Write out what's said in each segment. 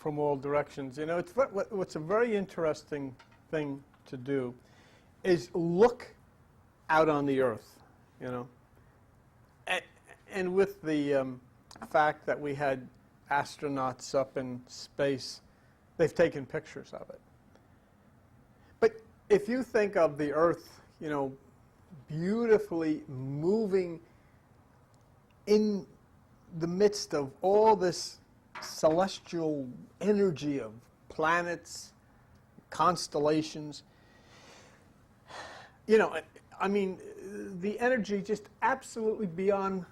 from all directions. You know, what's a very interesting thing to do is look out on the Earth, you know. And with the fact that we had astronauts up in space, they've taken pictures of it. But if you think of the Earth, you know, beautifully moving in the midst of all this celestial energy of planets, constellations, you know, I mean, the energy just absolutely beyond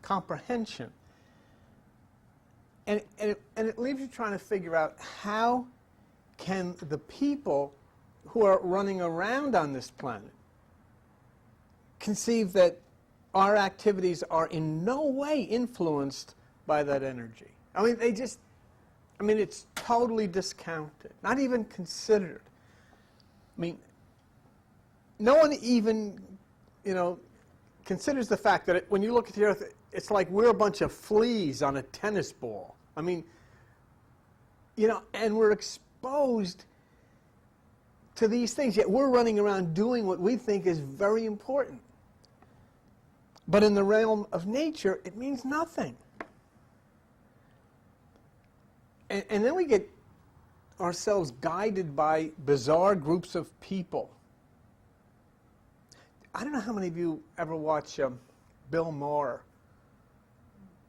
comprehension. And it leaves you trying to figure out how can the people who are running around on this planet conceive that our activities are in no way influenced by that energy. I mean, it's totally discounted, not even considered. I mean, no one even, you know, considers the fact that when you look at the Earth, it's like we're a bunch of fleas on a tennis ball. I mean, you know, and we're exposed to these things, yet we're running around doing what we think is very important. But in the realm of nature, it means nothing. And then we get ourselves guided by bizarre groups of people. I don't know how many of you ever watch Bill Maher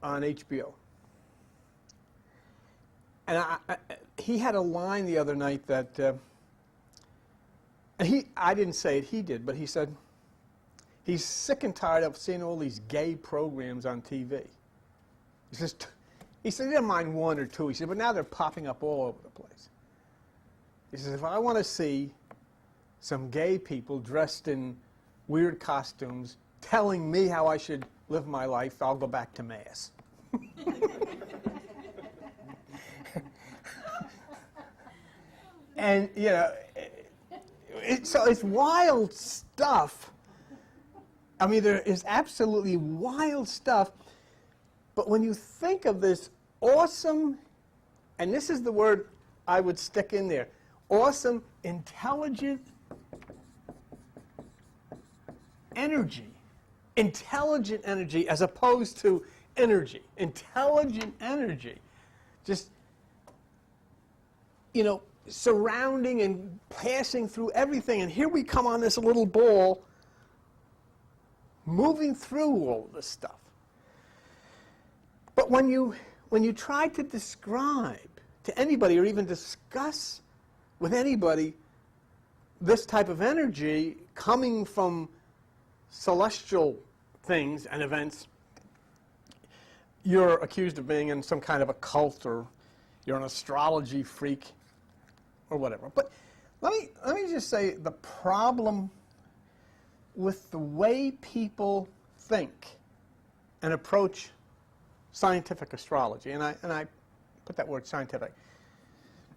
on HBO. And he had a line the other night that, and I didn't say it, he did, but he said he's sick and tired of seeing all these gay programs on TV. He said he didn't mind one or two. He said, but now they're popping up all over the place. He says, if I want to see some gay people dressed in weird costumes telling me how I should live my life, I'll go back to Mass. And, you know, so it's wild stuff. I mean, there is absolutely wild stuff. But when you think of this awesome, and this is the word I would stick in there, awesome, intelligent energy as opposed to energy, intelligent energy, just, you know, surrounding and passing through everything. And here we come on this little ball moving through all of this stuff. But when you try to describe to anybody or even discuss with anybody this type of energy coming from celestial things and events, you're accused of being in some kind of a cult, or you're an astrology freak, or whatever. But let me just say the problem with the way people think and approach scientific astrology, and I put that word scientific,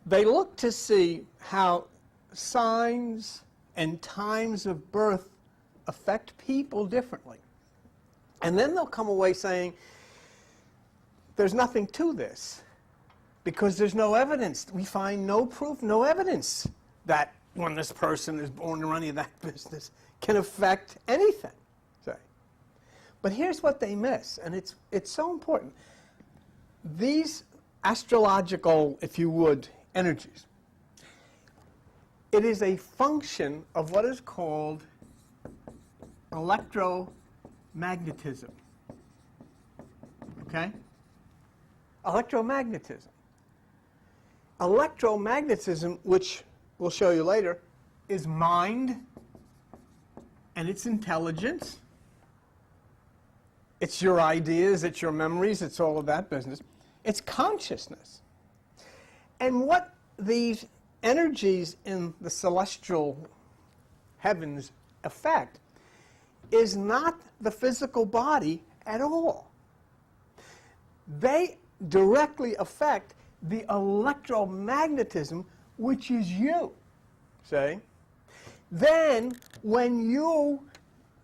they look to see how signs and times of birth affect people differently. And then they'll come away saying, there's nothing to this, because there's no evidence. We find no proof, no evidence that when this person is born or any of that business can affect anything. Say. But here's what they miss, and it's so important. These astrological, if you would, energies, it is a function of what is called electromagnetism. Okay? Electromagnetism. Electromagnetism, which we'll show you later, is mind and it's intelligence. It's your ideas, it's your memories, it's all of that business. It's consciousness. And what these energies in the celestial heavens affect is not the physical body at all. They directly affect the electromagnetism, which is you, say. Then, when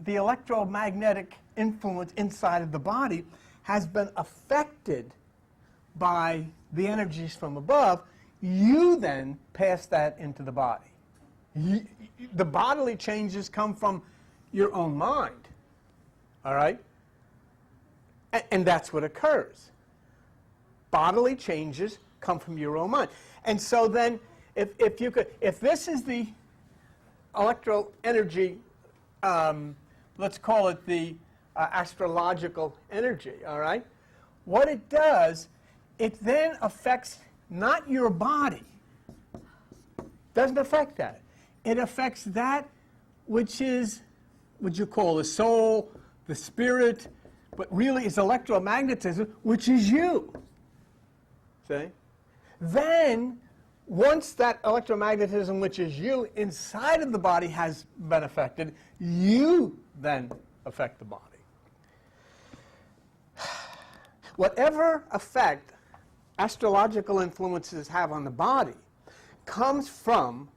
the electromagnetic influence inside of the body has been affected by the energies from above, you then pass that into the body. The bodily changes come from your own mind, all right? And that's what occurs. Bodily changes come from your own mind. And so then, if this is the electro energy, let's call it the astrological energy, all right? What it does, it then affects not your body. Doesn't affect that. It affects that which is what you call the soul, the spirit, but really is electromagnetism, which is you. See? Then, once that electromagnetism, which is you, inside of the body has been affected, you then affect the body. Whatever effect astrological influences have on the body comes from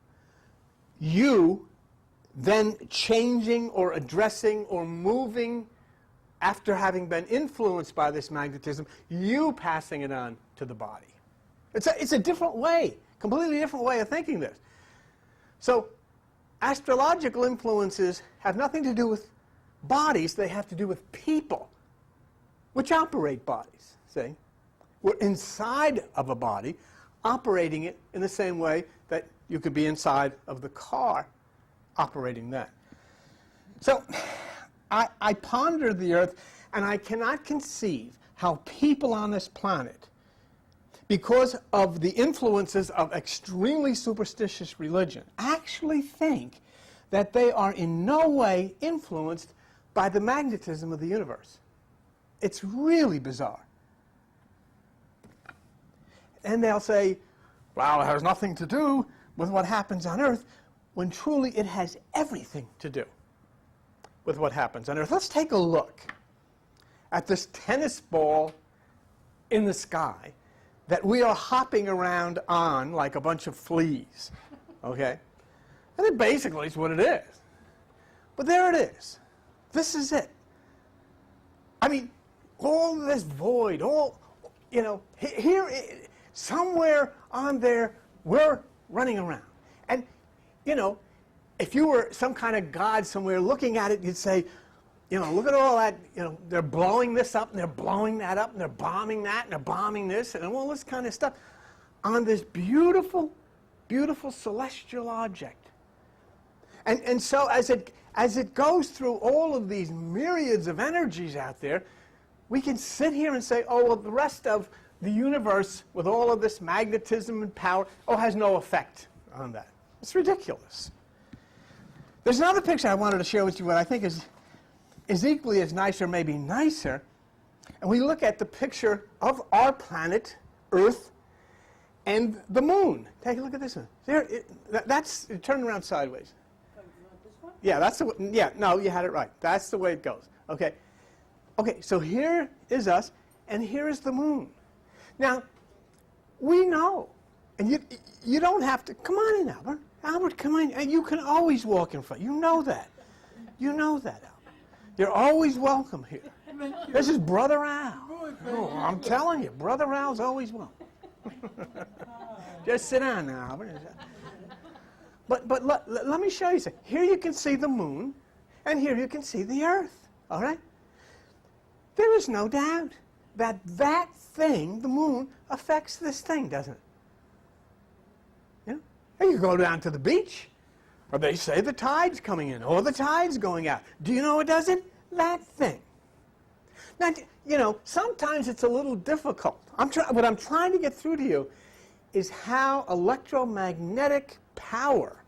you then changing or addressing or moving after having been influenced by this magnetism, you passing it on to the body. It's a different way, completely different way of thinking this. So astrological influences have nothing to do with bodies, they have to do with people, which operate bodies, see? We're inside of a body, operating it in the same way that you could be inside of the car, operating that. So I ponder the earth, and I cannot conceive how people on this planet, because of the influences of extremely superstitious religion, actually think that they are in no way influenced by the magnetism of the universe. It's really bizarre. And they'll say, well, it has nothing to do with what happens on Earth, when truly it has everything to do with what happens on Earth. Let's take a look at this tennis ball in the sky that we are hopping around on like a bunch of fleas, okay? And it basically is what it is. But there it is. This is it. I mean, all this void, all, you know, here, somewhere on there, we're running around. And, you know, if you were some kind of god somewhere looking at it, you'd say, you know, look at all that, you know, they're blowing this up, and they're blowing that up, and they're bombing that, and they're bombing this, and all this kind of stuff on this beautiful, beautiful celestial object. And so as it goes through all of these myriads of energies out there, we can sit here and say, oh, well, the rest of the universe, with all of this magnetism and power, has no effect on that. It's ridiculous. There's another picture I wanted to share with you what I think is equally as nice or maybe nicer. And we look at the picture of our planet, Earth, and the moon. Take a look at this one. There, that's turned around sideways. This one? Yeah, that's the way, yeah, no, you had it right. That's the way it goes. Okay. Okay, so here is us, and here is the moon. Now, we know, and you don't have to, come on in, Albert. Albert, come on, and you can always walk in front. You know that. You know that, Albert. You're always welcome here. This is Brother Al. Oh, I'm telling you, Brother Al's always welcome. Just sit down now, Albert. But let me show you something. Here you can see the moon, and here you can see the earth, all right? There is no doubt that that thing, the moon, affects this thing, doesn't it? You know? And you go down to the beach, or they say the tide's coming in, or the tide's going out. Do you know what does it? That thing. Now, you know, sometimes it's a little difficult. What I'm trying to get through to you is how electromagnetic power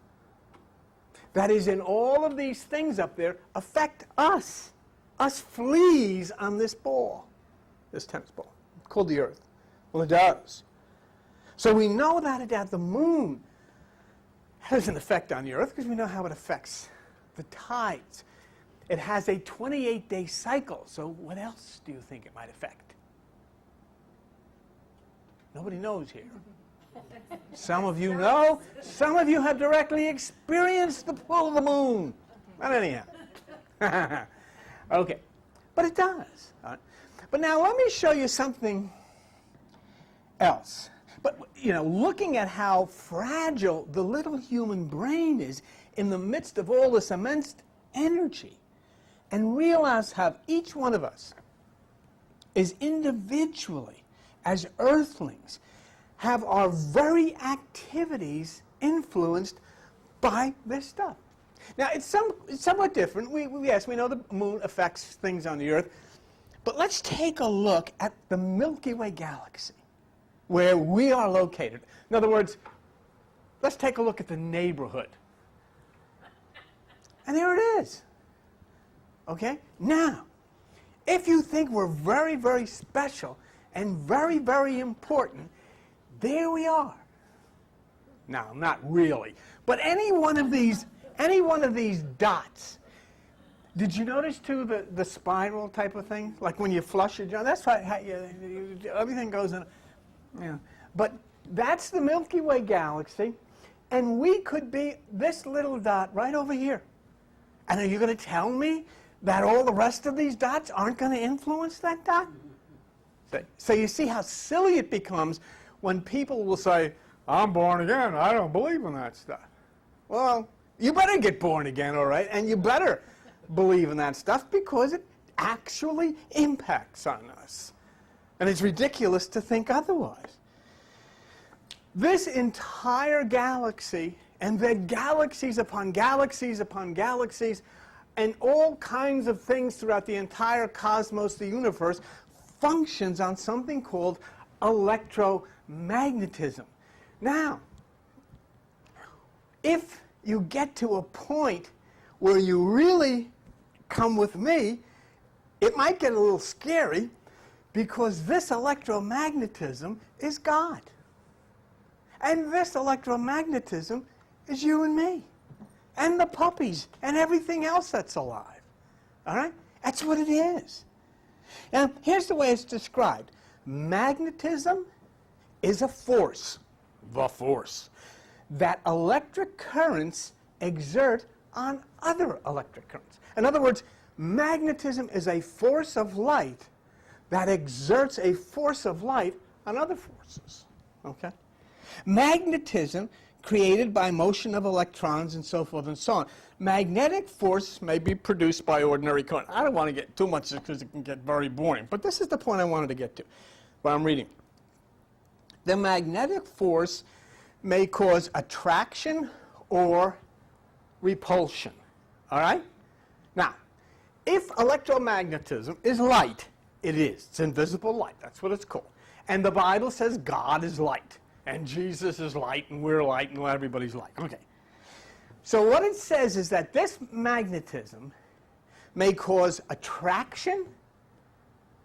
that is in all of these things up there affect us fleas on this ball, this tennis ball, called the Earth. Well, it does. So we know that the moon has an effect on the Earth because we know how it affects the tides. It has a 28-day cycle, so what else do you think it might affect? Nobody knows here. Some of you know. Some of you have directly experienced the pull of the moon. But anyhow. Okay. But it does. All right. But now let me show you something else. But, looking at how fragile the little human brain is in the midst of all this immense energy, and realize how each one of us is individually, as earthlings, have our very activities influenced by this stuff. Now, it's somewhat different. Yes, we know the moon affects things on the Earth, but let's take a look at the Milky Way galaxy, where we are located. In other words, let's take a look at the neighborhood. And there it is. Okay? Now, if you think we're very, very special and very, very important, there we are. Now, not really. But any one of these dots, did you notice too the spiral type of thing? Like when you flush your jaw, that's how everything goes in. Yeah. But that's the Milky Way galaxy, and we could be this little dot right over here. And are you going to tell me that all the rest of these dots aren't going to influence that dot? So you see how silly it becomes when people will say, I'm born again, I don't believe in that stuff. Well, you better get born again, all right? And you better believe in that stuff because it actually impacts on us. And it's ridiculous to think otherwise. This entire galaxy, and then galaxies upon galaxies upon galaxies, and all kinds of things throughout the entire cosmos, the universe, functions on something called electromagnetism. Now, if you get to a point where you really come with me, it might get a little scary because this electromagnetism is God. And this electromagnetism is you and me, and the puppies, and everything else that's alive. All right? That's what it is. Now, here's the way it's described. Magnetism is a force, the force, that electric currents exert on other electric currents. In other words, magnetism is a force of light that exerts a force of light on other forces. Okay? Magnetism created by motion of electrons and so forth and so on. Magnetic force may be produced by ordinary current. I don't want to get too much because it can get very boring, but this is the point I wanted to get to, what I'm reading. The magnetic force may cause attraction or repulsion. All right? Now, if electromagnetism is light, it is. It's invisible light. That's what it's called. And the Bible says God is light. And Jesus is light, and we're light, and everybody's light. Okay. So what it says is that this magnetism may cause attraction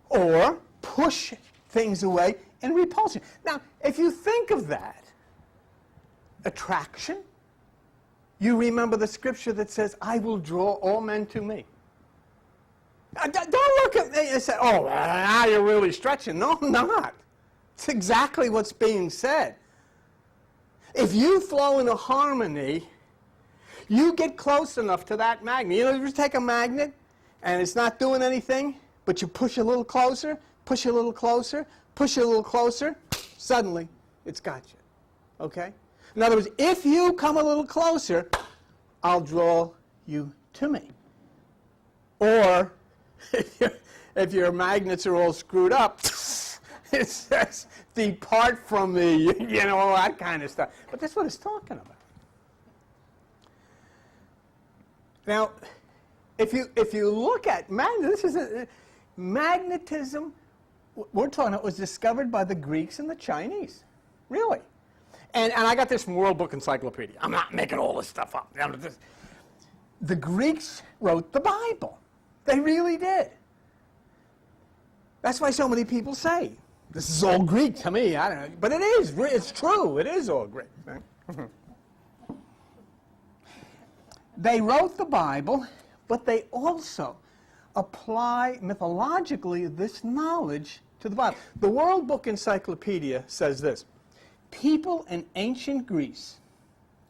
or push things away and repulsion. Now, if you think of that, attraction, you remember the scripture that says, I will draw all men to me. Don't look at me and say, oh, now you're really stretching. No, I'm not. It's exactly what's being said. If you flow in a harmony, you get close enough to that magnet. You know, you take a magnet and it's not doing anything, but you push a little closer, push a little closer, push a little closer, suddenly it's got you. Okay? In other words, if you come a little closer, I'll draw you to me. Or if your magnets are all screwed up, it says, depart from me, you know, all that kind of stuff. But that's what it's talking about. Now, if you look at magnetism, we're talking about, was discovered by the Greeks and the Chinese. Really. And I got this from World Book Encyclopedia. I'm not making all this stuff up. The Greeks wrote the Bible. They really did. That's why so many people say, this is all Greek to me. I don't know. But it is. It's true. It is all Greek. Right? They wrote the Bible, but they also apply mythologically this knowledge to the Bible. The World Book Encyclopedia says this. People in ancient Greece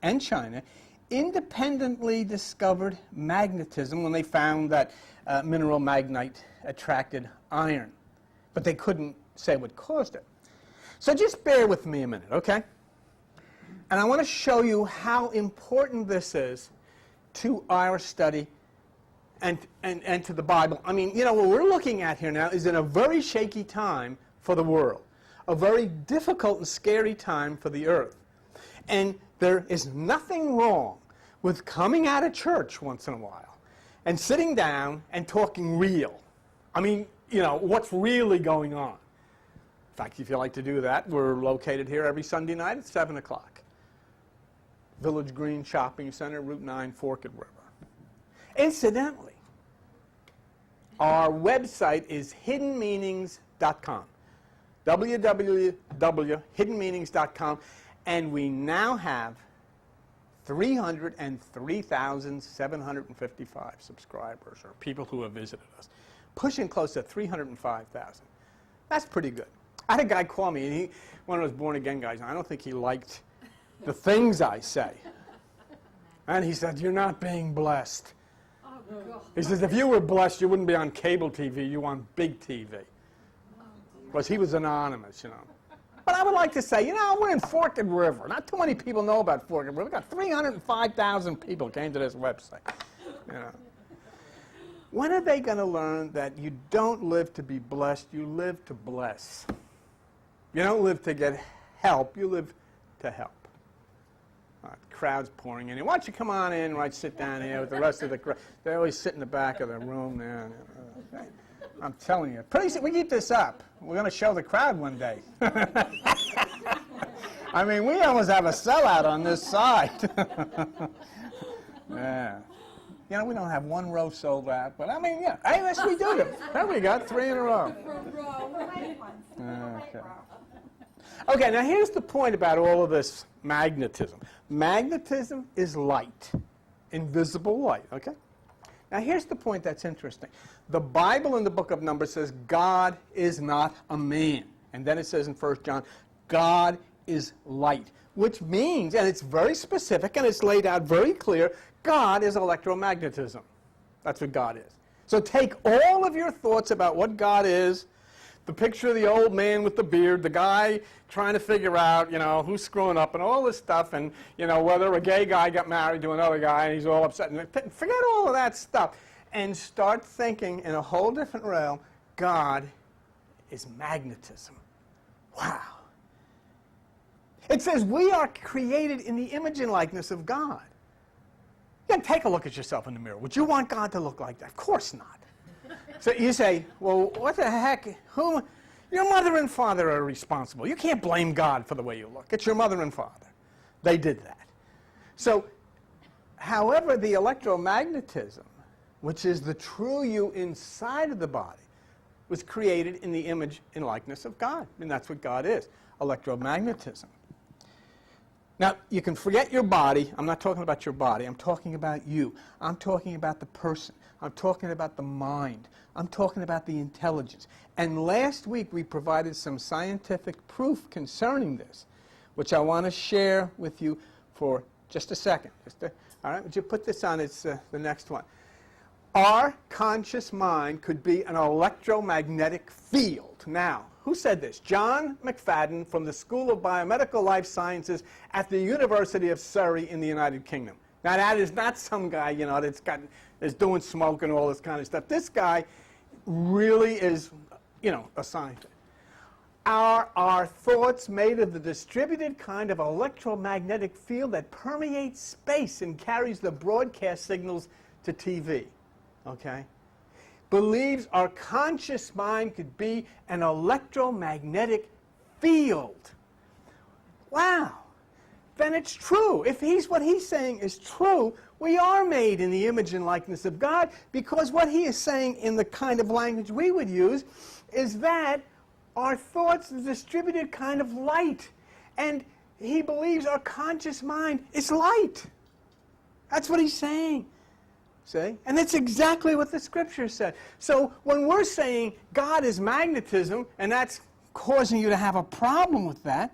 and China independently discovered magnetism when they found that mineral magnetite attracted iron. But they couldn't say what caused it. So just bear with me a minute, okay? And I want to show you how important this is to our study and to the Bible. I mean, you know, what we're looking at here now is in a very shaky time for the world, a very difficult and scary time for the earth. And there is nothing wrong with coming out of church once in a while and sitting down and talking real. I mean, you know, what's really going on. In fact, if you like to do that, we're located here every Sunday night at 7 o'clock. Village Green Shopping Center, Route 9, Forked River. Incidentally, our website is hiddenmeanings.com. www.hiddenmeanings.com. And we now have 303,755 subscribers, or people who have visited us. Pushing close to 305,000. That's pretty good. I had a guy call me, and one of those born-again guys, and I don't think he liked the things I say. And he said, "You're not being blessed." Oh, God. He says, "If you were blessed, you wouldn't be on cable TV, you on big TV." Because he was anonymous, you know. But I would like to say, you know, we're in Forked River. Not too many people know about Forked River. We've got 305,000 people came to this website. You know. When are they going to learn that you don't live to be blessed, you live to bless? You don't live to get help, you live to help. The crowd's pouring in here. Why don't you come on in, right, sit down here with the rest of the crowd. They always sit in the back of the room there. I'm telling you. Pretty soon, we keep this up, we're going to show the crowd one day. I mean, we almost have a sellout on this side. Yeah. You know, we don't have one row sold out, but I mean, yeah. Hey, yes, we do. There we go, 3 in a row. Okay. Okay, now here's the point about all of this magnetism. Magnetism is light, invisible light, okay? Now here's the point that's interesting. The Bible in the book of Numbers says God is not a man. And then it says in 1 John, God is light, which means, and it's very specific and it's laid out very clear, God is electromagnetism. That's what God is. So take all of your thoughts about what God is, the picture of the old man with the beard, the guy trying to figure out, you know, who's screwing up and all this stuff, and, you know, whether a gay guy got married to another guy and he's all upset. And forget all of that stuff and start thinking in a whole different realm. God is magnetism. Wow. It says we are created in the image and likeness of God. You can take a look at yourself in the mirror. Would you want God to look like that? Of course not. So you say, well, what the heck? Your mother and father are responsible. You can't blame God for the way you look. It's your mother and father. They did that. So, however, the electromagnetism, which is the true you inside of the body, was created in the image and likeness of God. And that's what God is, electromagnetism. Now, you can forget your body. I'm not talking about your body. I'm talking about you. I'm talking about the person. I'm talking about the mind. I'm talking about the intelligence. And last week, we provided some scientific proof concerning this, which I want to share with you for just a second. All right, would you put this on? It's the next one. Our conscious mind could be an electromagnetic field. Now, who said this? John McFadden from the School of Biomedical Life Sciences at the University of Surrey in the United Kingdom. Now, that is not some guy, you know, that's doing smoke and all this kind of stuff. This guy really is, you know, a scientist. Are our thoughts made of the distributed kind of electromagnetic field that permeates space and carries the broadcast signals to TV? Okay? Believes our conscious mind could be an electromagnetic field. Wow. Then it's true. If what he's saying is true, we are made in the image and likeness of God, because what he is saying in the kind of language we would use is that our thoughts are distributed kind of light. And he believes our conscious mind is light. That's what he's saying. See? And that's exactly what the Scripture said. So when we're saying God is magnetism, and that's causing you to have a problem with that,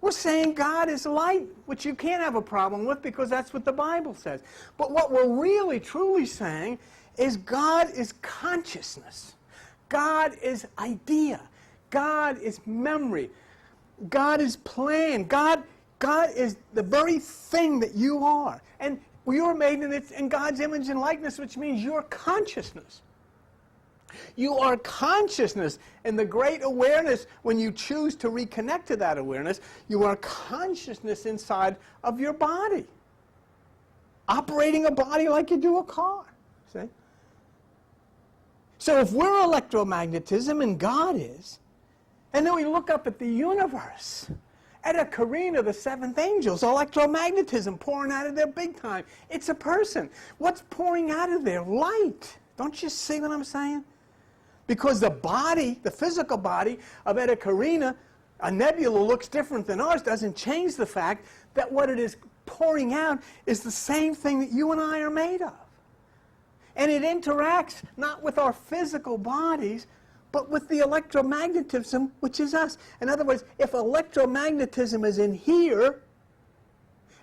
we're saying God is light, which you can't have a problem with because that's what the Bible says. But what we're really, truly saying is God is consciousness. God is idea. God is memory. God is plan. God is the very thing that you are. And you are made in God's image and likeness, which means you're consciousness. You are consciousness, and the great awareness, when you choose to reconnect to that awareness, you are consciousness inside of your body. Operating a body like you do a car. See? So if we're electromagnetism and God is, and then we look up at the universe, at a Carina, the seventh angels, electromagnetism pouring out of there big time. It's a person. What's pouring out of there? Light. Don't you see what I'm saying? Because the body, the physical body of Eta Carina, a nebula looks different than ours, doesn't change the fact that what it is pouring out is the same thing that you and I are made of. And it interacts not with our physical bodies, but with the electromagnetism, which is us. In other words, if electromagnetism is in here,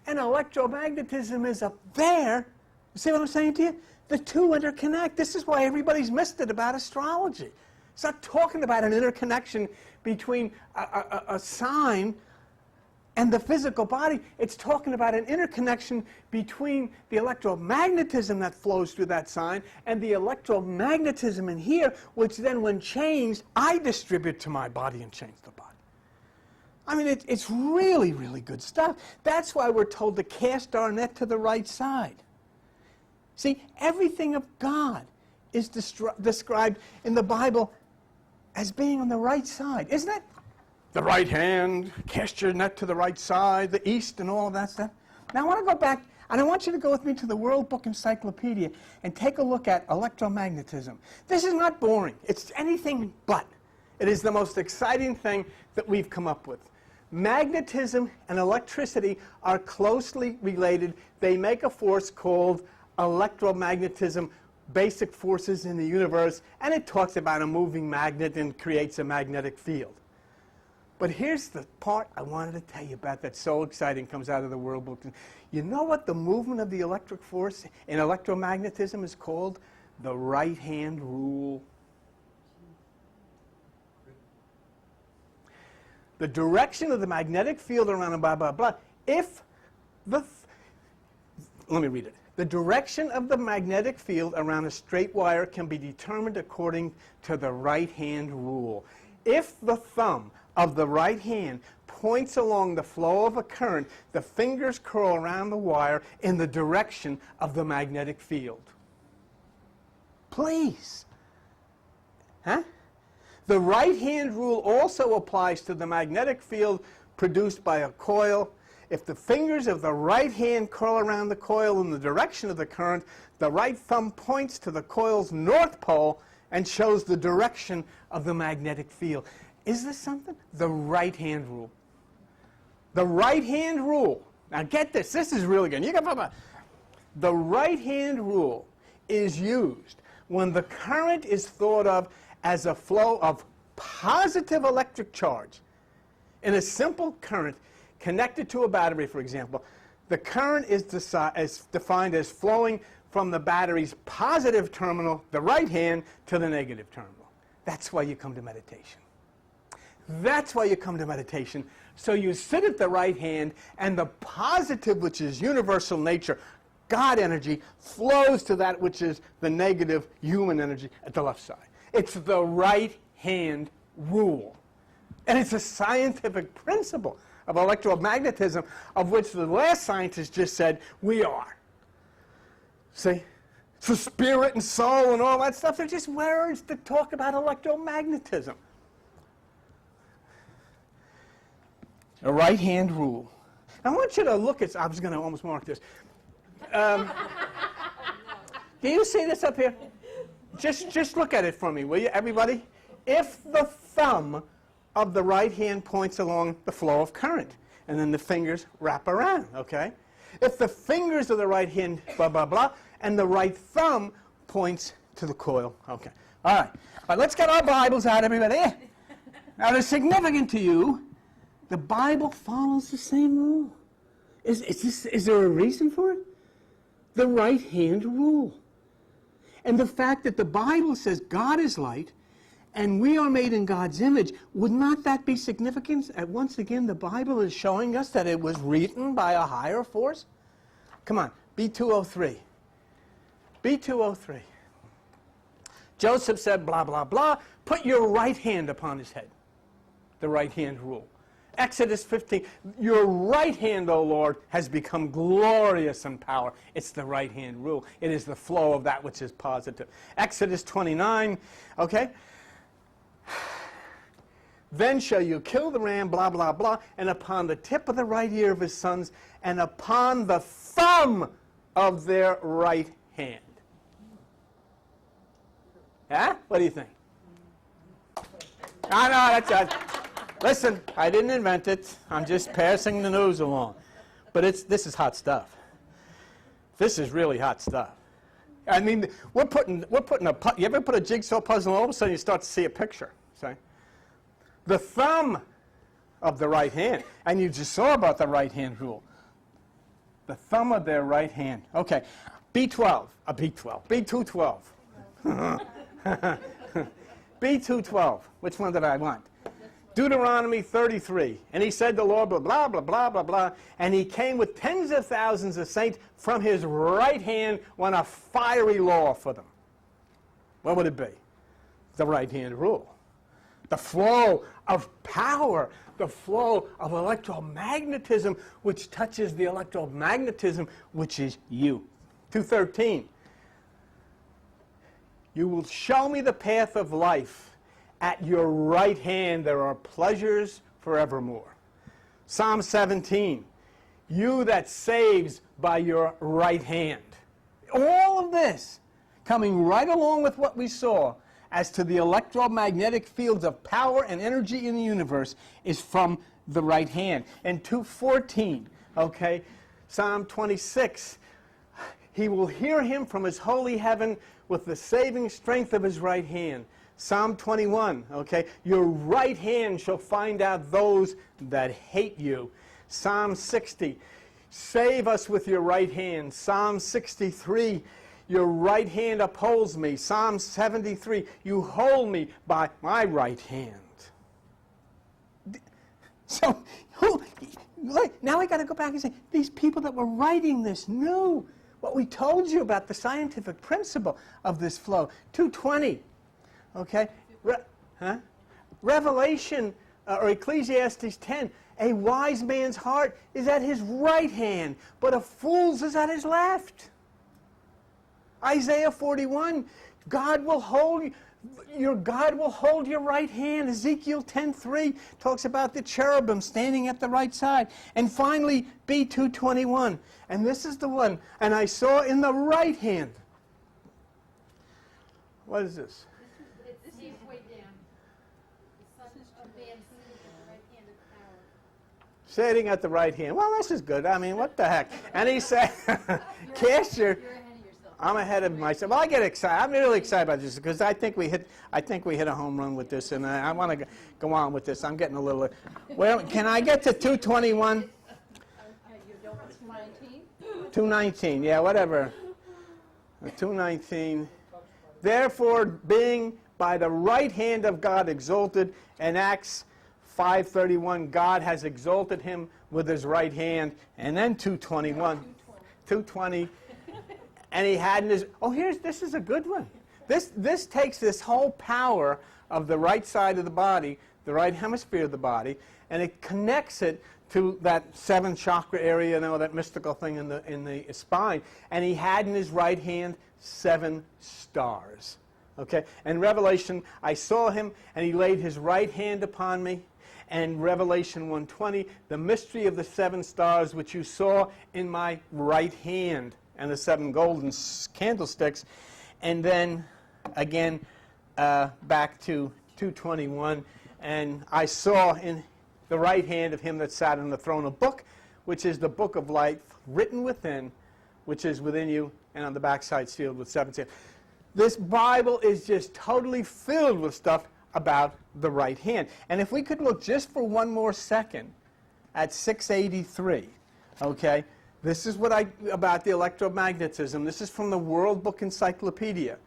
and electromagnetism is up there, you see what I'm saying to you? The two interconnect. This is why everybody's missed it about astrology. It's not talking about an interconnection between a sign and the physical body. It's talking about an interconnection between the electromagnetism that flows through that sign and the electromagnetism in here, which then, when changed, I distribute to my body and change the body. I mean, it's really, really good stuff. That's why we're told to cast our net to the right side. See, everything of God is described in the Bible as being on the right side, isn't it? The right hand, cast your net to the right side, the east, and all of that stuff. Now I want to go back, and I want you to go with me to the World Book Encyclopedia and take a look at electromagnetism. This is not boring. It's anything but. It is the most exciting thing that we've come up with. Magnetism and electricity are closely related. They make a force called electromagnetism, basic forces in the universe, and it talks about a moving magnet and creates a magnetic field. But here's the part I wanted to tell you about that's so exciting, comes out of the World Book. You know what the movement of the electric force in electromagnetism is called? The right-hand rule. The direction of the magnetic field around a blah, blah, blah. Let me read it. The direction of the magnetic field around a straight wire can be determined according to the right-hand rule. If the thumb of the right hand points along the flow of a current, the fingers curl around the wire in the direction of the magnetic field. Please. Huh? The right-hand rule also applies to the magnetic field produced by a coil. If the fingers of the right hand curl around the coil in the direction of the current, the right thumb points to the coil's north pole and shows the direction of the magnetic field. Is this something? The right-hand rule. The right-hand rule. Now get this. This is really good. The right-hand rule is used when the current is thought of as a flow of positive electric charge. In a simple current connected to a battery, for example, the current is defined as flowing from the battery's positive terminal, the right hand, to the negative terminal. That's why you come to meditation. That's why you come to meditation. So you sit at the right hand, and the positive, which is universal nature, God energy, flows to that which is the negative human energy at the left side. It's the right hand rule. And it's a scientific principle of electromagnetism, of which the last scientist just said, we are. See? So spirit and soul and all that stuff, they're just words to talk about electromagnetism. A right-hand rule. I want you to look at, I was going to almost mark this. Do you see this up here? Just look at it for me, will you, everybody? If the thumb of the right hand points along the flow of current, and then the fingers wrap around, okay? If the fingers of the right hand, blah, blah, blah, and the right thumb points to the coil, okay. All right, let's get our Bibles out, everybody. Now, it's significant to you, the Bible follows the same rule. Is there a reason for it? The right hand rule. And the fact that the Bible says God is light, and we are made in God's image, would not that be significant? Once again, the Bible is showing us that it was written by a higher force. Come on, B203. B203. Joseph said, blah, blah, blah, put your right hand upon his head. The right hand rule. Exodus 15, your right hand, O Lord, has become glorious in power. It's the right hand rule. It is the flow of that which is positive. Exodus 29, okay? Then shall you kill the ram, blah, blah, blah, and upon the tip of the right ear of his sons, and upon the thumb of their right hand. Huh? What do you think? I know, that's listen, I didn't invent it. I'm just passing the news along. But this is hot stuff. This is really hot stuff. I mean, we're putting you ever put a jigsaw puzzle and all of a sudden you start to see a picture, see? The thumb of the right hand, and you just saw about the right hand rule. The thumb of their right hand. Okay, B212. B212. Which one did I want? Deuteronomy 33. And he said to the Lord, blah, blah, blah, blah, blah, blah. And he came with tens of thousands of saints from his right hand on a fiery law for them. What would it be? The right hand rule. The flow of power. The flow of electromagnetism, which touches the electromagnetism, which is you. 2:13. You will show me the path of life. At your right hand there are pleasures forevermore. Psalm 17. You that saves by your right hand. All of this coming right along with what we saw as to the electromagnetic fields of power and energy in the universe is from the right hand. And 2:14, okay, Psalm 26. He will hear him from his holy heaven with the saving strength of his right hand. Psalm 21, okay, your right hand shall find out those that hate you. Psalm 60, save us with your right hand. Psalm 63, your right hand upholds me. Psalm 73, you hold me by my right hand. So, now I got to go back and say, these people that were writing this knew what we told you about the scientific principle of this flow. 2:20. Okay, Revelation or Ecclesiastes 10, a wise man's heart is at his right hand, but a fool's is at his left. Isaiah 41, God will hold your right hand. Ezekiel 10:3 talks about the cherubim standing at the right side. And finally, B2:21, and this is the one, and I saw in the right hand. What is this? This is way down. The Son of Man sitting at the right hand of power. Sitting at the right hand. Well, this is good. I mean, what the heck? And he said, cast your... You're ahead of yourself. I'm ahead of myself. Well, I get excited. I'm really excited about this because I think we hit a home run with this, and I want to go on with this. I'm getting a little... Well, can I get to 2:21? 2:19. Yeah, whatever. 2:19. Therefore, being by the right hand of God exalted, in Acts 5:31, God has exalted him with his right hand. And then 2:20, and he had in his... Oh, this is a good one. This takes this whole power of the right side of the body, the right hemisphere of the body, and it connects it to that 7th chakra area, that mystical thing in the spine. And he had in his right hand 7 stars. Okay? And Revelation, I saw him, and he laid his right hand upon me. And Revelation 1:20, the mystery of the 7 stars which you saw in my right hand, and the 7 golden candlesticks. And then, again, back to 2:21, and I saw in the right hand of him that sat on the throne a book, which is the book of life, written within, which is within you, and on the backside sealed with 7 seals. This Bible is just totally filled with stuff about the right hand. And if we could look just for one more second at 683, okay? This is about the electromagnetism. This is from the World Book Encyclopedia.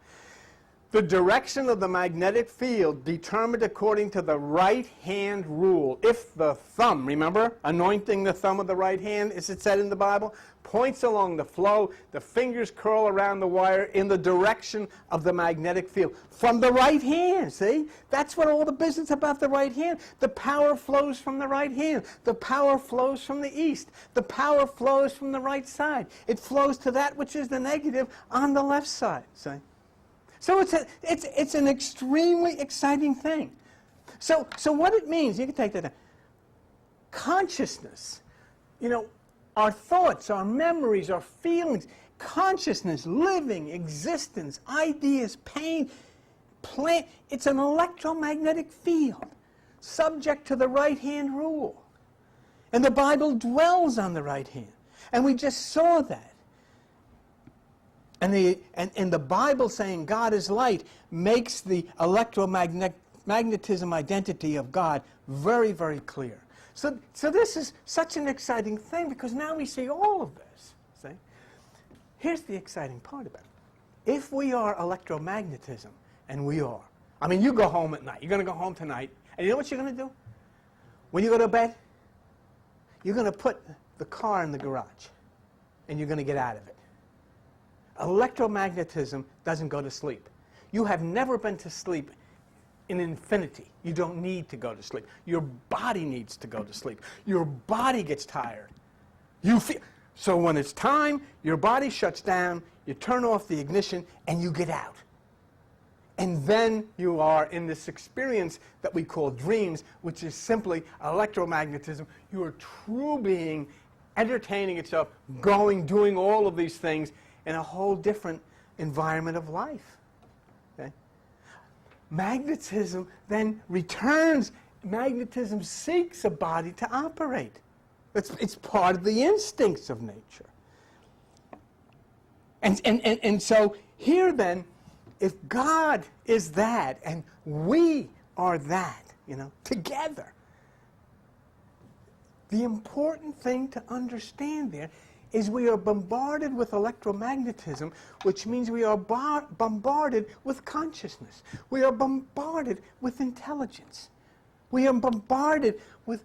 The direction of the magnetic field determined according to the right hand rule. If the thumb, remember, anointing the thumb of the right hand, as it said in the Bible, points along the flow, the fingers curl around the wire in the direction of the magnetic field. From the right hand, see? That's what all the business about the right hand. The power flows from the right hand. The power flows from the east. The power flows from the right side. It flows to that which is the negative on the left side, see? So it's an extremely exciting thing. So what it means, you can take that down. Consciousness, you know, our thoughts, our memories, our feelings, consciousness, living, existence, ideas, pain, plant, it's an electromagnetic field subject to the right hand rule. And the Bible dwells on the right hand. And we just saw that. And the Bible saying God is light makes the electromagnetism identity of God very, very clear. So this is such an exciting thing because now we see all of this. See? Here's the exciting part about it. If we are electromagnetism, and we are, I mean, you go home at night. You're going to go home tonight, and you know what you're going to do? When you go to bed, you're going to put the car in the garage, and you're going to get out of it. Electromagnetism doesn't go to sleep. You have never been to sleep in infinity. You don't need to go to sleep. Your body needs to go to sleep. Your body gets tired. So when it's time, your body shuts down, you turn off the ignition, and you get out. And then you are in this experience that we call dreams, which is simply electromagnetism. You are true being, entertaining itself, doing all of these things, in a whole different environment of life. Okay? Magnetism then returns. Magnetism seeks a body to operate. It's part of the instincts of nature. And so here then, if God is that and we are that, you know, together, the important thing to understand there is we are bombarded with electromagnetism, which means we are bombarded with consciousness. We are bombarded with intelligence. We are bombarded with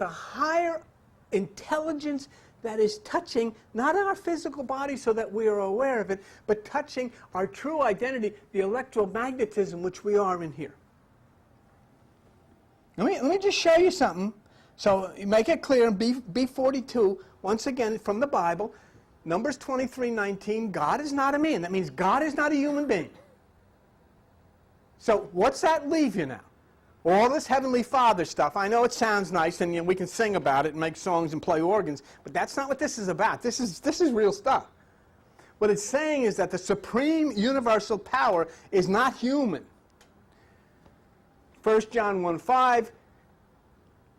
a higher intelligence that is touching not our physical body so that we are aware of it, but touching our true identity, the electromagnetism which we are in here. Let me just show you something. So you make it clear in B42, once again from the Bible, Numbers 23:19, God is not a man. That means God is not a human being. So what's that leave you now? All this Heavenly Father stuff, I know it sounds nice and we can sing about it and make songs and play organs, but that's not what this is about. This is real stuff. What it's saying is that the supreme universal power is not human. 1 John 1:5,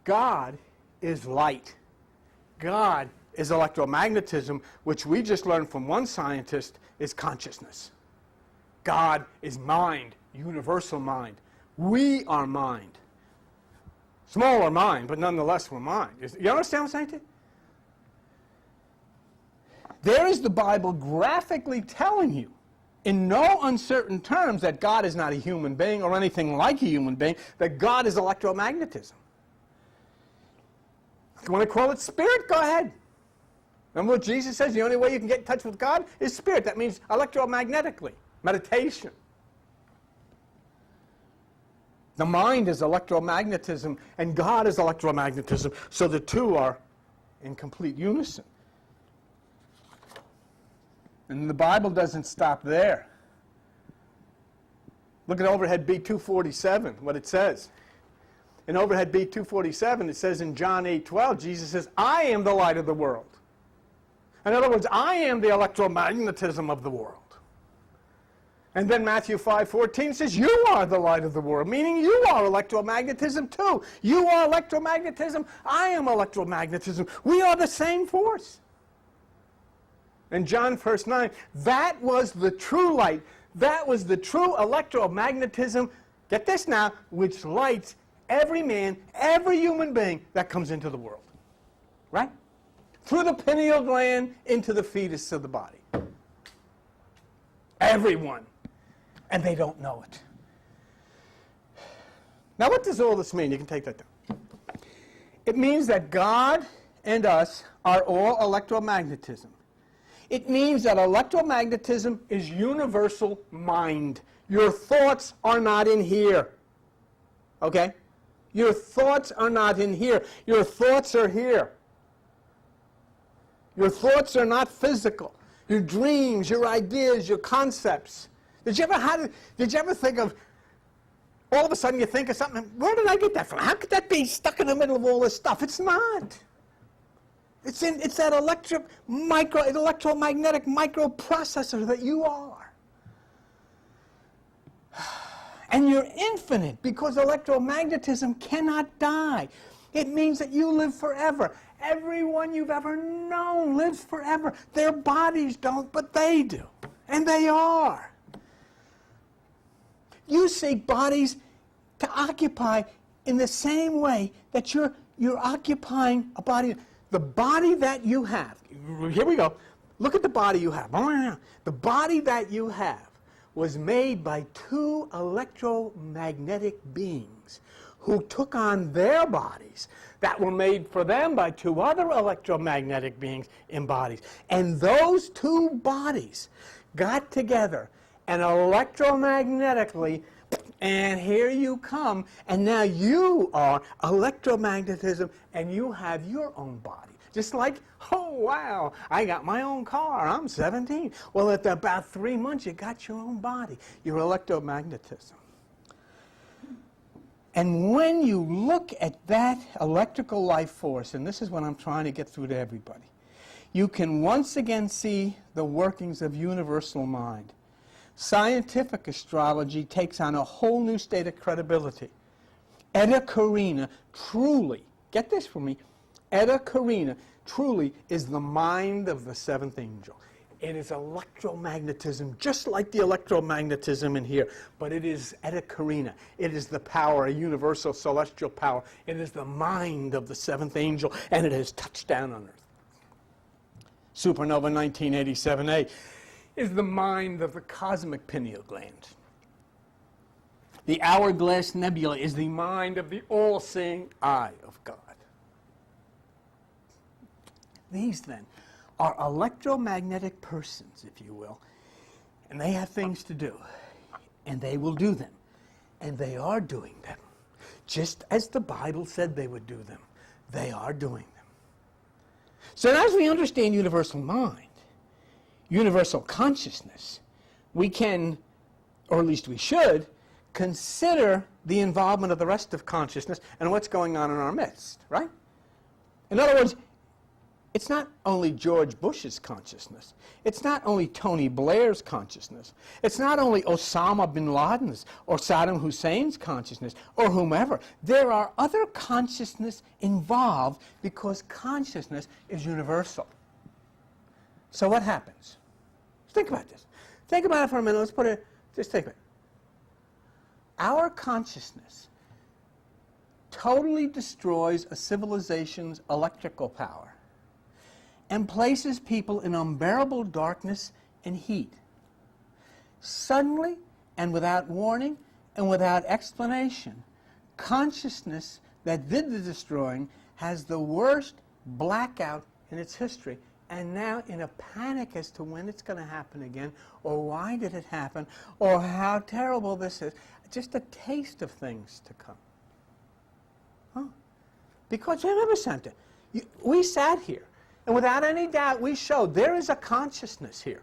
God is light. God is electromagnetism, which we just learned from one scientist is consciousness. God is mind, universal mind. We are mind. Smaller mind, but nonetheless we're mind. You understand what I'm saying to you? There is the Bible graphically telling you in no uncertain terms that God is not a human being or anything like a human being, that God is electromagnetism. If you want to call it spirit, go ahead. Remember what Jesus says? The only way you can get in touch with God is spirit. That means electromagnetically, meditation. The mind is electromagnetism, and God is electromagnetism, so the two are in complete unison. And the Bible doesn't stop there. Look at overhead B247, what it says. In overhead B247, it says in John 8:12, Jesus says, I am the light of the world. In other words, I am the electromagnetism of the world. And then Matthew 5:14 says, you are the light of the world, meaning you are electromagnetism too. You are electromagnetism, I am electromagnetism. We are the same force. And John 1:9, that was the true light. That was the true electromagnetism, get this now, which lights every man, every human being that comes into the world. Right? Through the pineal gland into the fetus of the body. Everyone. And they don't know it. Now, what does all this mean? You can take that down. It means that God and us are all electromagnetism. It means that electromagnetism is universal mind. Your thoughts are not in here. Okay? Your thoughts are not in here. Your thoughts are here. Your thoughts are not physical. Your dreams, your ideas, your concepts. Did you ever think of, all of a sudden you think of something, where did I get that from? How could that be stuck in the middle of all this stuff? It's not. It's that electromagnetic microprocessor that you are. And you're infinite because electromagnetism cannot die. It means that you live forever. Everyone you've ever known lives forever. Their bodies don't, but they do. And they are. You seek bodies to occupy in the same way that you're occupying a body. The body that you have, here we go. Look at the body you have. The body that you have was made by two electromagnetic beings who took on their bodies that were made for them by two other electromagnetic beings in bodies. And those two bodies got together and electromagnetically, and here you come, and now you are electromagnetism, and you have your own body. Just like, oh, wow, I got my own car. I'm 17. Well, at about 3 months, you got your own body. Your electromagnetism. And when you look at that electrical life force, and this is what I'm trying to get through to everybody, you can once again see the workings of universal mind. Scientific astrology takes on a whole new state of credibility. Eta Carina truly, get this for me, Eta Carina truly is the mind of the seventh angel. It is electromagnetism, just like the electromagnetism in here, but it is Eta Carina. It is the power, a universal celestial power. It is the mind of the seventh angel, and it has touched down on Earth. Supernova 1987A is the mind of the cosmic pineal gland. The Hourglass Nebula is the mind of the all-seeing eye of God. These, then, are electromagnetic persons, if you will, and they have things to do, and they will do them, and they are doing them, just as the Bible said they would do them. They are doing them. So as we understand universal mind, universal consciousness, we can, or at least we should, consider the involvement of the rest of consciousness and what's going on in our midst, right? In other words, it's not only George Bush's consciousness. It's not only Tony Blair's consciousness. It's not only Osama bin Laden's or Saddam Hussein's consciousness or whomever. There are other consciousness involved because consciousness is universal. So what happens? Think about this. Think about it for a minute. Let's put it, just think about it. Our consciousness totally destroys a civilization's electrical power and places people in unbearable darkness and heat. Suddenly, and without warning, and without explanation, consciousness that did the destroying has the worst blackout in its history, and now in a panic as to when it's going to happen again, or why did it happen, or how terrible this is. Just a taste of things to come. Huh? Because remember something, we sat here, and without any doubt, we showed there is a consciousness here.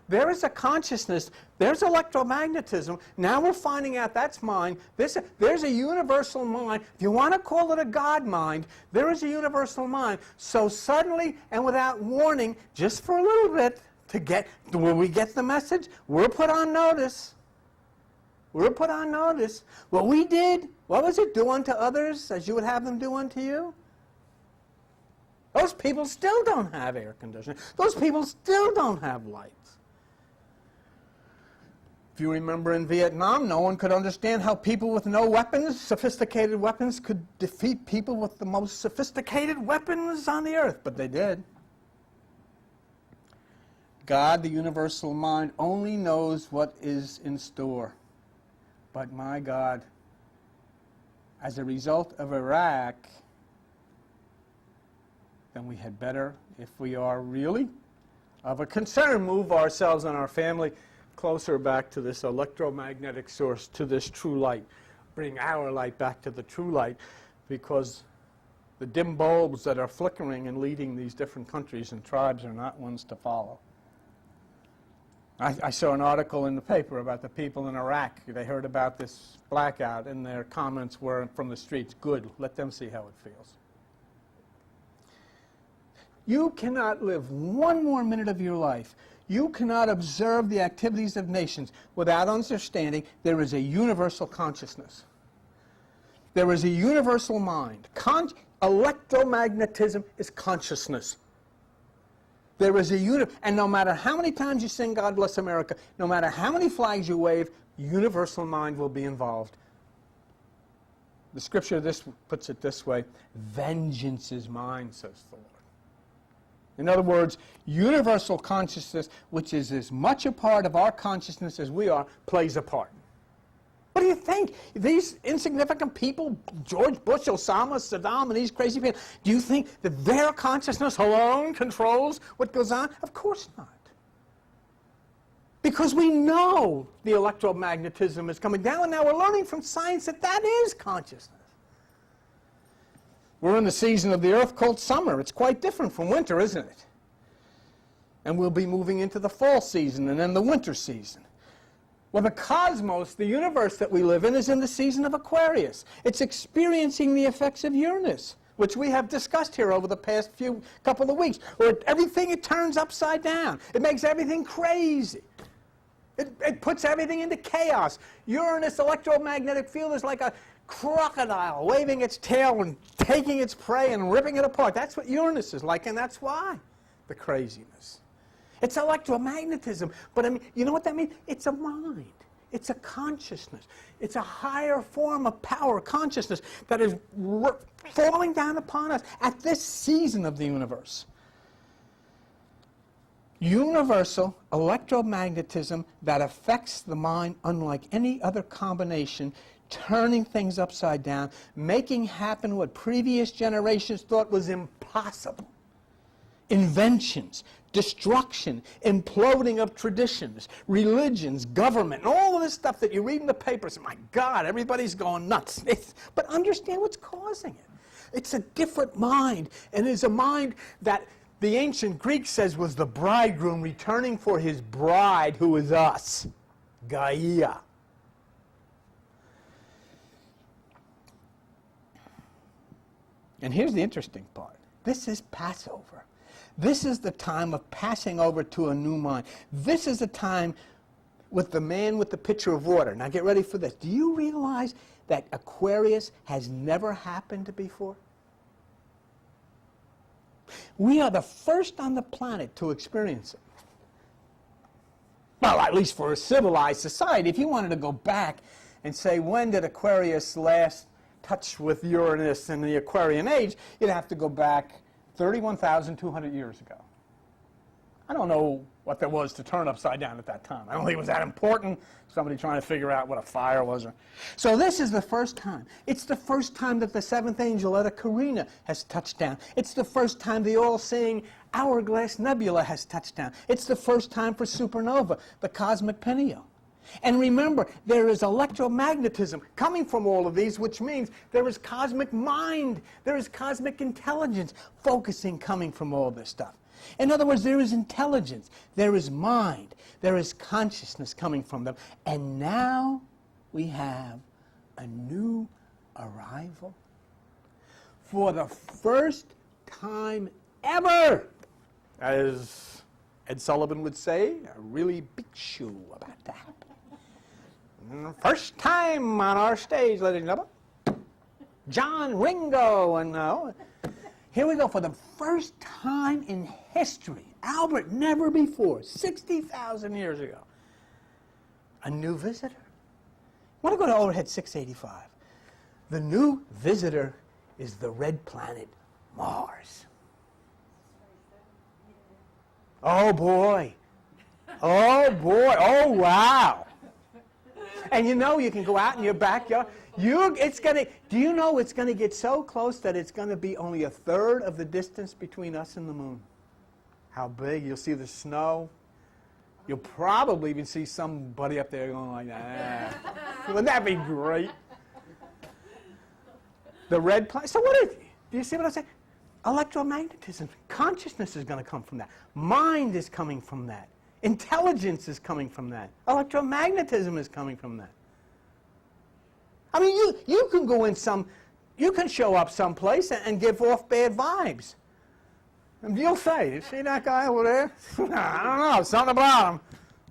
There is a consciousness. There's electromagnetism. Now we're finding out that's mind. There's a universal mind. If you want to call it a God mind, there is a universal mind. So suddenly and without warning, just for a little bit, when we get the message, we're put on notice. We're put on notice. What we did, what was it? Do unto others as you would have them do unto you? Those people still don't have air conditioning. Those people still don't have lights. If you remember in Vietnam, no one could understand how people with no weapons, sophisticated weapons, could defeat people with the most sophisticated weapons on the earth, but they did. God, the universal mind, only knows what is in store. But my God, as a result of Iraq, then we had better, if we are really of a concern, move ourselves and our family closer back to this electromagnetic source, to this true light. Bring our light back to the true light, because the dim bulbs that are flickering and leading these different countries and tribes are not ones to follow. I saw an article in the paper about the people in Iraq. They heard about this blackout, and their comments were from the streets, good, let them see how it feels. You cannot live one more minute of your life. You cannot observe the activities of nations without understanding there is a universal consciousness. There is a universal mind. Electromagnetism is consciousness. There is a and no matter how many times you sing God Bless America, no matter how many flags you wave, universal mind will be involved. The scripture puts it this way, vengeance is mine, says the Lord. In other words, universal consciousness, which is as much a part of our consciousness as we are, plays a part. What do you think? These insignificant people, George Bush, Osama, Saddam, and these crazy people, do you think that their consciousness alone controls what goes on? Of course not. Because we know the electromagnetism is coming down, and now we're learning from science that that is consciousness. We're in the season of the earth called summer. It's quite different from winter, isn't it? And we'll be moving into the fall season and then the winter season. Well, the cosmos, the universe that we live in, is in the season of Aquarius. It's experiencing the effects of Uranus, which we have discussed here over the past couple of weeks, where everything, it turns upside down. It makes everything crazy. It puts everything into chaos. Uranus' electromagnetic field is like a crocodile waving its tail and taking its prey and ripping it apart. That's what Uranus is like, and that's why the craziness. It's electromagnetism, but I mean, you know what that means? It's a mind. It's a consciousness. It's a higher form of power, consciousness, that is falling down upon us at this season of the universe. Universal electromagnetism that affects the mind unlike any other combination, turning things upside down, making happen what previous generations thought was impossible. Inventions, destruction, imploding of traditions, religions, government, and all of this stuff that you read in the papers. My God, everybody's going nuts. But understand what's causing it. It's a different mind, and it's a mind that the ancient Greek says was the bridegroom returning for his bride, who is us, Gaia. And here's the interesting part. This is Passover. This is the time of passing over to a new mind. This is the time with the man with the pitcher of water. Now get ready for this. Do you realize that Aquarius has never happened before? We are the first on the planet to experience it. Well, at least for a civilized society. If you wanted to go back and say, when did Aquarius last touch with Uranus in the Aquarian age, you'd have to go back 31,200 years ago. I don't know what there was to turn upside down at that time. I don't think it was that important. Somebody trying to figure out what a fire was. So this is the first time. It's the first time that the seventh angel, Eta Carina, has touched down. It's the first time the all-seeing Hourglass Nebula has touched down. It's the first time for supernova, the cosmic pineal. And remember, there is electromagnetism coming from all of these, which means there is cosmic mind, there is cosmic intelligence focusing, coming from all this stuff. In other words, there is intelligence, there is mind, there is consciousness coming from them. And now we have a new arrival. For the first time ever, as Ed Sullivan would say, a really big shoe about to happen. First time on our stage, ladies and gentlemen, John Ringo, and here we go, for the first time in history, Albert, never before, 60,000 years ago, a new visitor. I want to go to overhead 685. The new visitor is the red planet Mars. Oh boy, Oh, boy. Oh, wow. And you know you can go out in your backyard. Do you know it's going to get so close that it's going to be only a third of the distance between us and the moon? How big? You'll see the snow. You'll probably even see somebody up there going like that. Wouldn't that be great? The red planet. So do you see what I'm saying? Electromagnetism. Consciousness is going to come from that. Mind is coming from that. Intelligence is coming from that. Electromagnetism is coming from that. I mean, you can go in you can show up someplace and give off bad vibes. And you'll say, you see that guy over there? I don't know, something about him.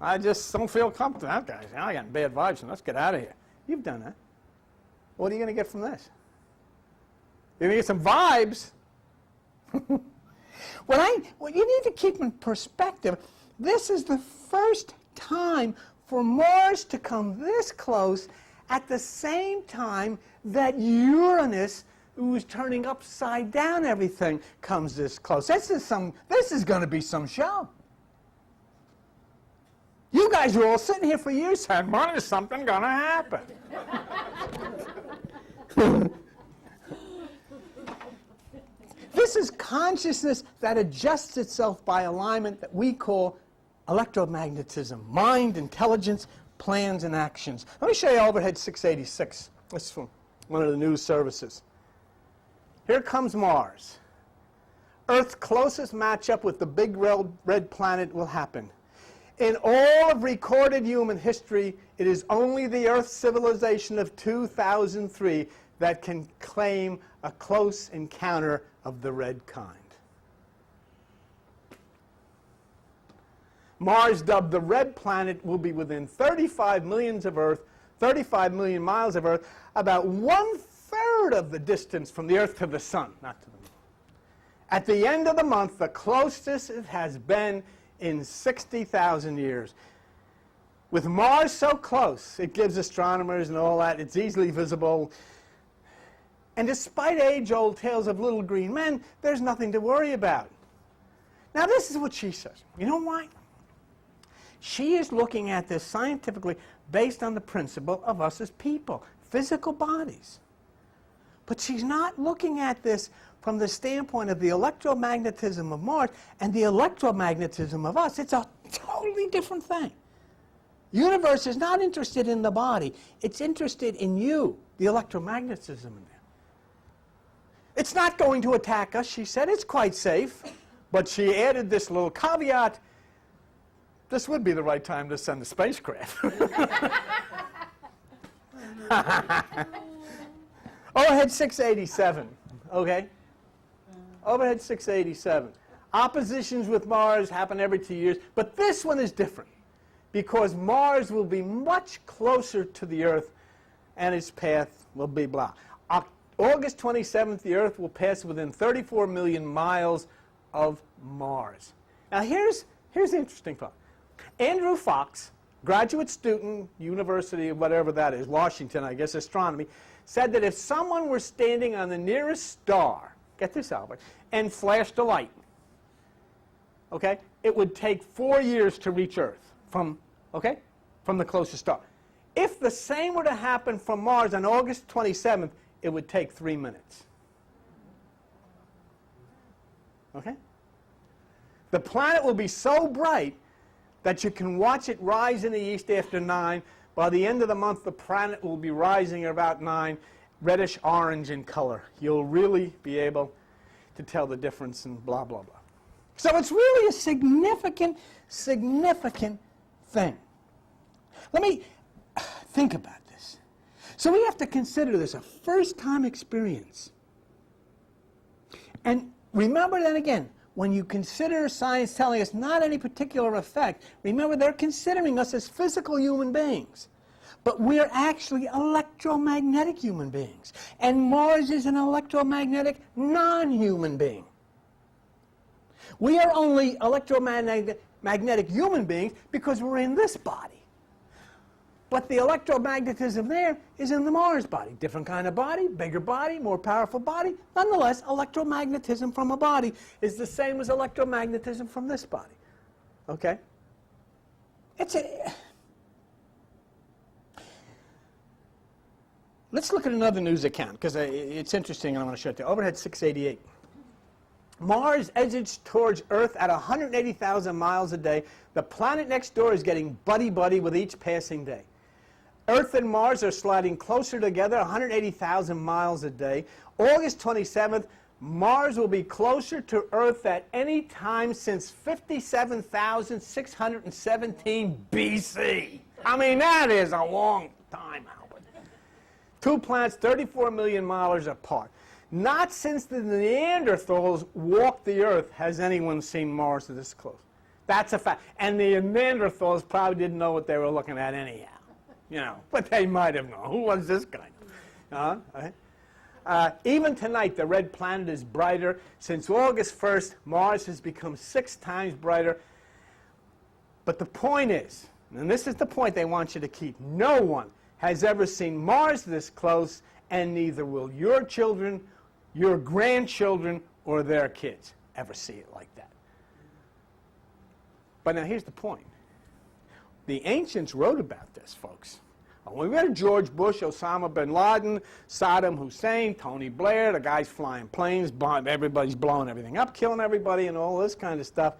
I just don't feel comfortable. That guy's, I got bad vibes, and let's get out of here. You've done that. What are you going to get from this? You're going to get some vibes. What you need to keep in perspective, this is the first time for Mars to come this close at the same time that Uranus, who's turning upside down everything, comes this close. This is going to be some show. You guys are all sitting here for years saying, when is something going to happen? This is consciousness that adjusts itself by alignment that we call electromagnetism. Mind, intelligence, plans, and actions. Let me show you overhead 686. This is from one of the news services. Here comes Mars. Earth's closest matchup with the big red planet will happen. In all of recorded human history, it is only the Earth civilization of 2003 that can claim a close encounter of the red kind. Mars, dubbed the red planet, will be within 35 million miles of Earth, about 1/3 of the distance from the Earth to the Sun, not to the Moon. At the end of the month, the closest it has been in 60,000 years. With Mars so close, it gives astronomers and all that, it's easily visible. And despite age-old tales of little green men, there's nothing to worry about. Now, this is what she says. You know why? She is looking at this scientifically based on the principle of us as people, physical bodies. But she's not looking at this from the standpoint of the electromagnetism of Mars and the electromagnetism of us. It's a totally different thing. Universe is not interested in the body. It's interested in you, the electromagnetism in there. It's not going to attack us, she said. It's quite safe. But she added this little caveat. This would be the right time to send a spacecraft. Overhead 687, okay? Overhead 687. Oppositions with Mars happen every 2 years, but this one is different because Mars will be much closer to the Earth and its path will be blah. August 27th, the Earth will pass within 34 million miles of Mars. Now here's the interesting part. Andrew Fox, graduate student, university, whatever that is, Washington, I guess, astronomy, said that if someone were standing on the nearest star, get this, Albert, and flashed a light, okay, it would take 4 years to reach Earth from the closest star. If the same were to happen from Mars on August 27th, it would take 3 minutes. Okay? The planet will be so bright that you can watch it rise in the east after 9. By the end of the month, the planet will be rising at about 9, reddish-orange in color. You'll really be able to tell the difference and blah, blah, blah. So it's really a significant, significant thing. Let me think about this. So we have to consider this a first-time experience. And remember then again, when you consider science telling us not any particular effect, remember they're considering us as physical human beings. But we're actually electromagnetic human beings. And Mars is an electromagnetic non-human being. We are only electromagnetic human beings because we're in this body. But the electromagnetism there is in the Mars body. Different kind of body, bigger body, more powerful body. Nonetheless, electromagnetism from a body is the same as electromagnetism from this body. Okay? Let's look at another news account, because it's interesting and I want to show it to you. Overhead 688. Mars edges towards Earth at 180,000 miles a day. The planet next door is getting buddy-buddy with each passing day. Earth and Mars are sliding closer together, 180,000 miles a day. August 27th, Mars will be closer to Earth at any time since 57,617 BC. I mean, that is a long time, Albert. Two planets 34 million miles apart. Not since the Neanderthals walked the Earth has anyone seen Mars this close. That's a fact. And the Neanderthals probably didn't know what they were looking at anyhow. You know, but they might have known. Who was this guy? Even tonight, the red planet is brighter. Since August 1st, Mars has become 6 times brighter. But the point is, and this is the point they want you to keep, no one has ever seen Mars this close, and neither will your children, your grandchildren, or their kids ever see it like that. But now here's the point. The ancients wrote about this, folks. We read George Bush, Osama bin Laden, Saddam Hussein, Tony Blair, the guys flying planes, everybody's blowing everything up, killing everybody, and all this kind of stuff.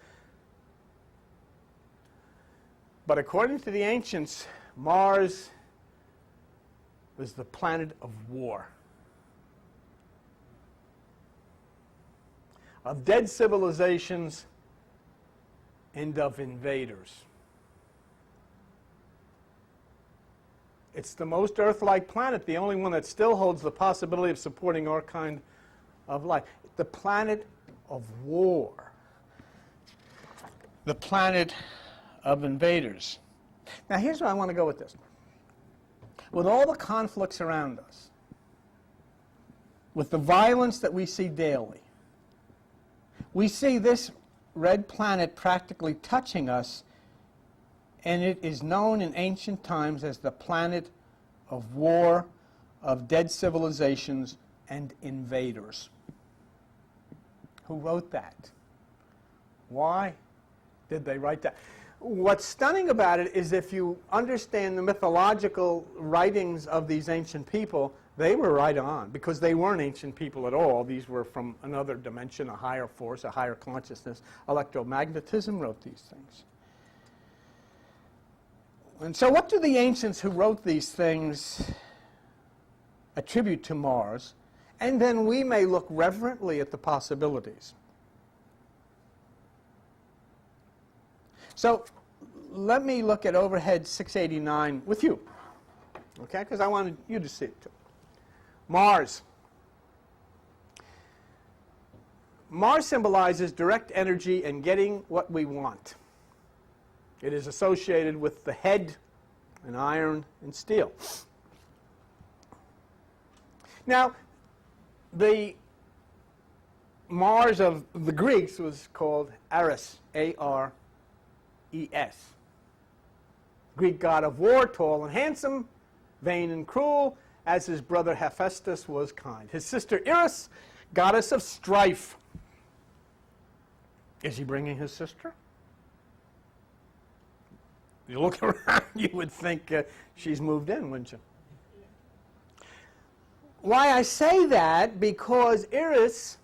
But according to the ancients, Mars was the planet of war, of dead civilizations, and of invaders. It's the most Earth-like planet, the only one that still holds the possibility of supporting our kind of life. The planet of war. The planet of invaders. Now here's where I want to go with this. With all the conflicts around us, with the violence that we see daily, we see this red planet practically touching us, and it is known in ancient times as the planet of war, of dead civilizations, and invaders. Who wrote that? Why did they write that? What's stunning about it is if you understand the mythological writings of these ancient people, they were right on, because they weren't ancient people at all. These were from another dimension, a higher force, a higher consciousness. Electromagnetism wrote these things. And so what do the ancients who wrote these things attribute to Mars? And then we may look reverently at the possibilities. So let me look at overhead 689 with you, okay? Because I wanted you to see it too. Mars. Mars symbolizes direct energy and getting what we want. It is associated with the head and iron and steel. Now, the Mars of the Greeks was called Ares, A-R-E-S. Greek god of war, tall and handsome, vain and cruel, as his brother Hephaestus was kind. His sister Eris, goddess of strife. Is he bringing his sister? You look around, you would think she's moved in, wouldn't you? Why I say that, because Eris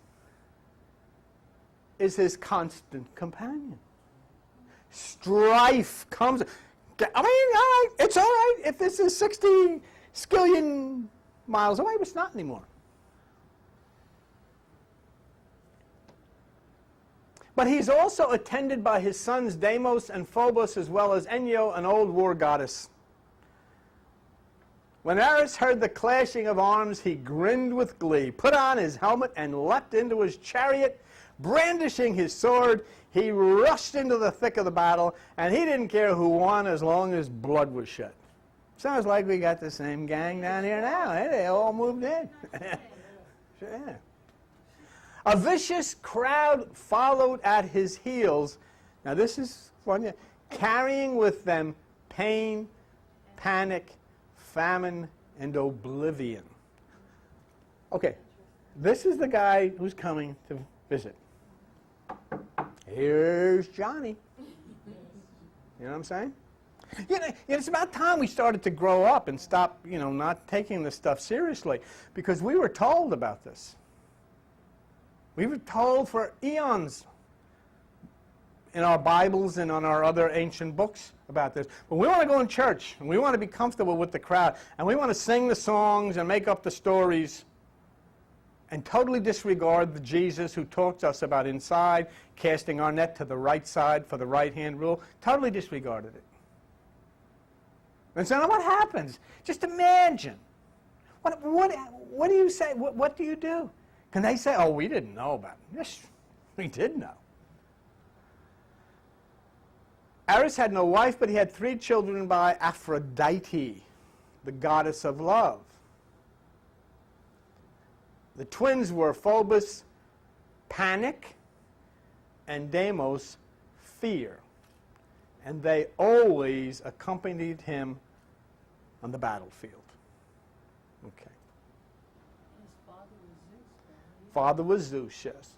is his constant companion. Strife comes. I mean, all right, it's all right if this is 60 skillion miles away, but it's not anymore. But he's also attended by his sons Deimos and Phobos, as well as Enyo, an old war goddess. When Ares heard the clashing of arms, he grinned with glee, put on his helmet, and leapt into his chariot. Brandishing his sword, he rushed into the thick of the battle, and he didn't care who won as long as blood was shed. Sounds like we got the same gang down here now, eh? They all moved in. Yeah. A vicious crowd followed at his heels. Now this is fun, carrying with them pain, panic, famine, and oblivion. Okay, this is the guy who's coming to visit. Here's Johnny. You know what I'm saying? It's about time we started to grow up and stop, not taking this stuff seriously, because we were told about this. We were told for eons in our Bibles and on our other ancient books about this. But we want to go in church, and we want to be comfortable with the crowd, and we want to sing the songs and make up the stories and totally disregard the Jesus who taught us about inside, casting our net to the right side for the right-hand rule. Totally disregarded it. And so now what happens? Just imagine. What do you say? What do you do? Can they say, oh, we didn't know about it? Yes, we did know. Eros had no wife, but he had 3 children by Aphrodite, the goddess of love. The twins were Phobos, panic, and Deimos, fear. And they always accompanied him on the battlefield. Okay. His father was Zeus. Father was Zeus, yes.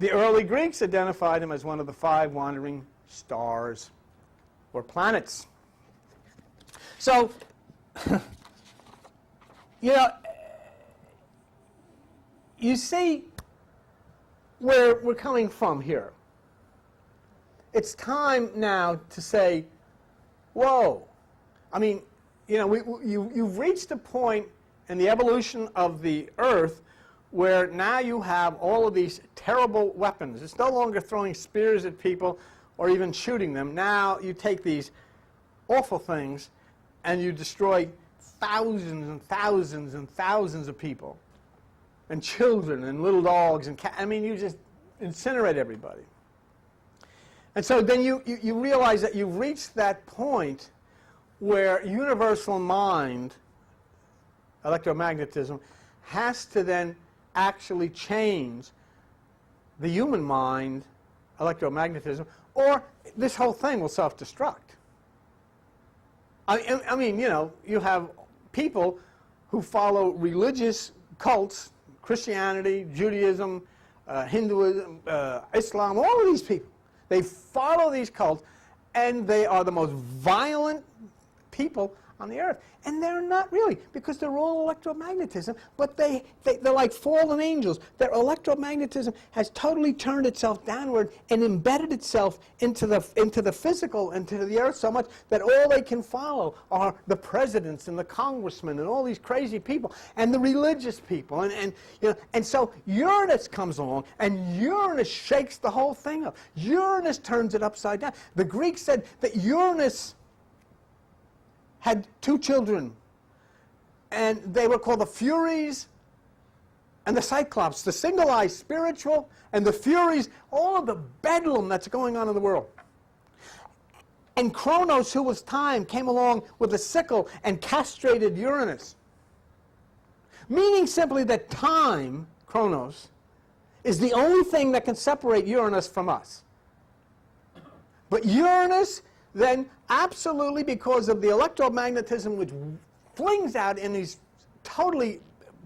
The early Greeks identified him as one of the 5 wandering stars or planets. So, you see where we're coming from here. It's time now to say, whoa. I mean, you've reached a point in the evolution of the Earth where now you have all of these terrible weapons. It's no longer throwing spears at people or even shooting them. Now you take these awful things and you destroy thousands and thousands and thousands of people and children and little dogs and cats. I mean, you just incinerate everybody. And so then you realize that you've reached that point where universal mind, electromagnetism, has to then actually change the human mind, electromagnetism, or this whole thing will self-destruct. I mean, you have people who follow religious cults, Christianity, Judaism, Hinduism, Islam, all of these people. They follow these cults, and they are the most violent people on the earth. And they're not really, because they're all electromagnetism, but they're like fallen angels. Their electromagnetism has totally turned itself downward and embedded itself into the physical, into the earth so much that all they can follow are the presidents and the congressmen and all these crazy people and the religious people. And so Uranus comes along, and Uranus shakes the whole thing up. Uranus turns it upside down. The Greeks said that Uranus had 2 children, and they were called the Furies and the Cyclops, the single-eyed spiritual, and the Furies, all of the bedlam that's going on in the world. And Kronos, who was time, came along with a sickle and castrated Uranus, meaning simply that time, Kronos, is the only thing that can separate Uranus from us. But Uranus then absolutely, because of the electromagnetism which flings out in these totally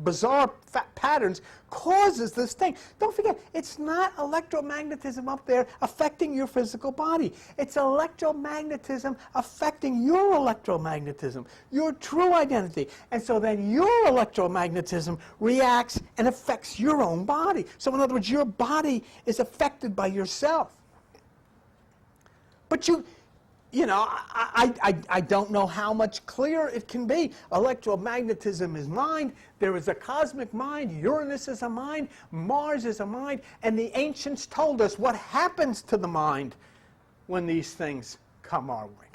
bizarre patterns, causes this thing. Don't forget, it's not electromagnetism up there affecting your physical body. It's electromagnetism affecting your electromagnetism, your true identity. And so then your electromagnetism reacts and affects your own body. So in other words, your body is affected by yourself. But I don't know how much clearer it can be. Electromagnetism is mind. There is a cosmic mind. Uranus is a mind. Mars is a mind. And the ancients told us what happens to the mind when these things come our way.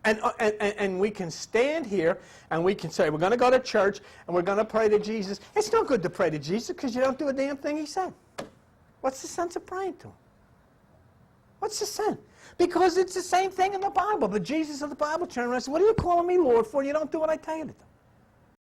And we can stand here and we can say, we're going to go to church and we're going to pray to Jesus. It's no good to pray to Jesus because you don't do a damn thing he said. What's the sense of praying to him? What's the sense? Because it's the same thing in the Bible. The Jesus of the Bible turned around and said, what are you calling me Lord for? You don't do what I tell you to do.